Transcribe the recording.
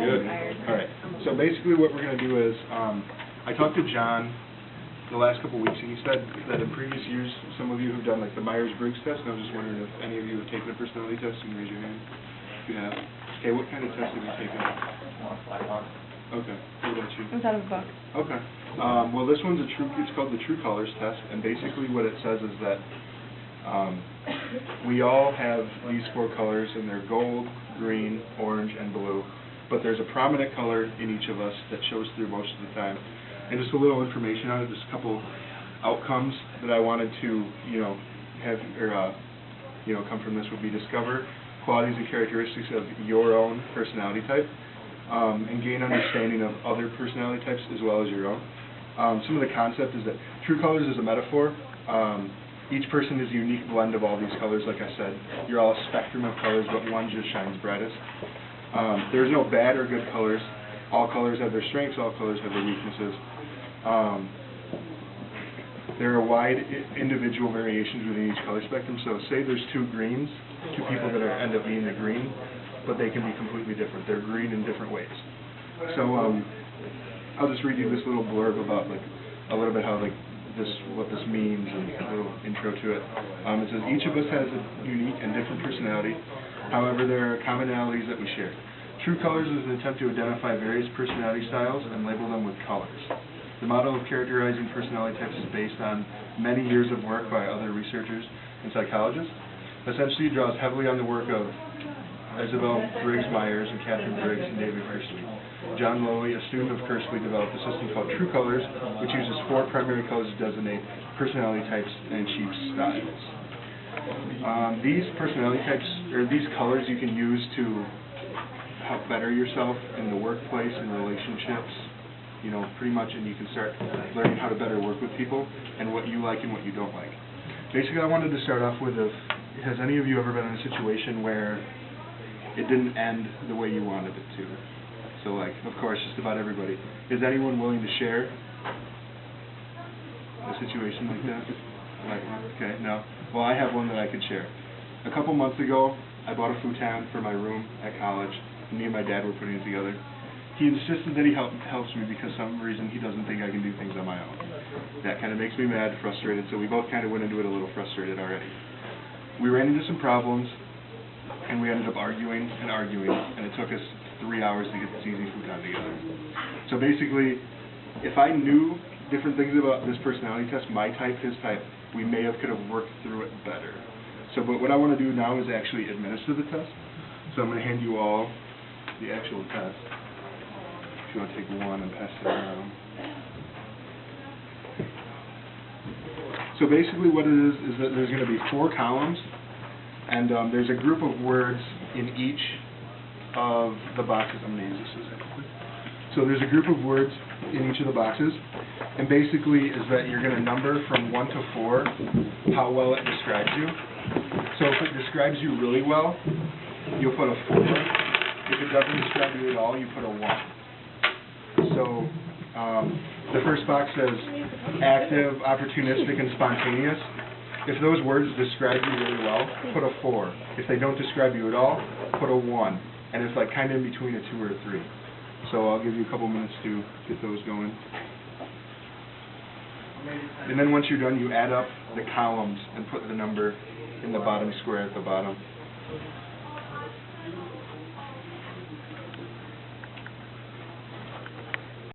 Good. All right. So basically what we're going to do is, I talked to John the last couple of weeks, and he said that in previous years, some of you have done like the Myers-Briggs test, and I was just wondering if any of you have taken a personality test. You can raise your hand if you have. Okay, what kind of test have you taken? Okay. What about you? It was out of a book. Okay. Well, this one's it's called the True Colors test, and basically what it says is that we all have these 4 colors, and they're gold, green, orange, and blue. But there's a prominent color in each of us that shows through most of the time. And just a little information on it, just a couple outcomes that I wanted to, have, or, come from this would be discover qualities and characteristics of your own personality type, and gain understanding of other personality types as well as your own. Some of the concept is that True Colors is a metaphor. Each person is a unique blend of all these colors, like I said. You're all a spectrum of colors, but one just shines brightest. There's no bad or good colors. All colors have their strengths, all colors have their weaknesses. There are wide individual variations within each color spectrum. So say there's 2 greens, 2 people that end up being the green, but they can be completely different. They're green in different ways. So I'll just read you this little blurb about a little bit how what this means and a little intro to it. It says each of us has a unique and different personality. However, there are commonalities that we share. True Colors is an attempt to identify various personality styles and label them with colors. The model of characterizing personality types is based on many years of work by other researchers and psychologists. Essentially, it draws heavily on the work of Isabel Briggs Myers and Catherine Briggs and David Kersley. John Lowey, a student of Kersley, developed a system called True Colors, which uses 4 primary colors to designate personality types and achieve styles. These personality types, or these colors, you can use to help better yourself in the workplace and relationships, pretty much, and you can start learning how to better work with people and what you like and what you don't like. Basically, I wanted to start off with has any of you ever been in a situation where it didn't end the way you wanted it to? So, of course, just about everybody. Is anyone willing to share a situation like that? Okay, no. Well, I have one that I could share. A couple months ago, I bought a futon for my room at college. Me and my dad were putting it together. He insisted that he helps me because for some reason he doesn't think I can do things on my own. That kind of makes me mad, frustrated, so we both kind of went into it a little frustrated already. We ran into some problems, and we ended up arguing, and it took us 3 hours to get this easy futon together. So basically, if I knew different things about this personality test, my type, his type, we could have worked through it better. So, but what I want to do now is actually administer the test. So I'm going to hand you all the actual test. If you want to take one and pass it around. So basically what it is that there's going to be 4 columns, and there's a group of words in each of the boxes. I'm going to use this as a So there's a group of words in each of the boxes, and basically is that you're going to number from 1 to 4 how well it describes you. So if it describes you really well, you'll put a 4. If it doesn't describe you at all, you put a 1. So the first box says active, opportunistic, and spontaneous. If those words describe you really well, put a 4. If they don't describe you at all, put a 1. And it's kind of in between a 2 or a 3. So I'll give you a couple minutes to get those going. And then once you're done, you add up the columns and put the number in the bottom square at the bottom.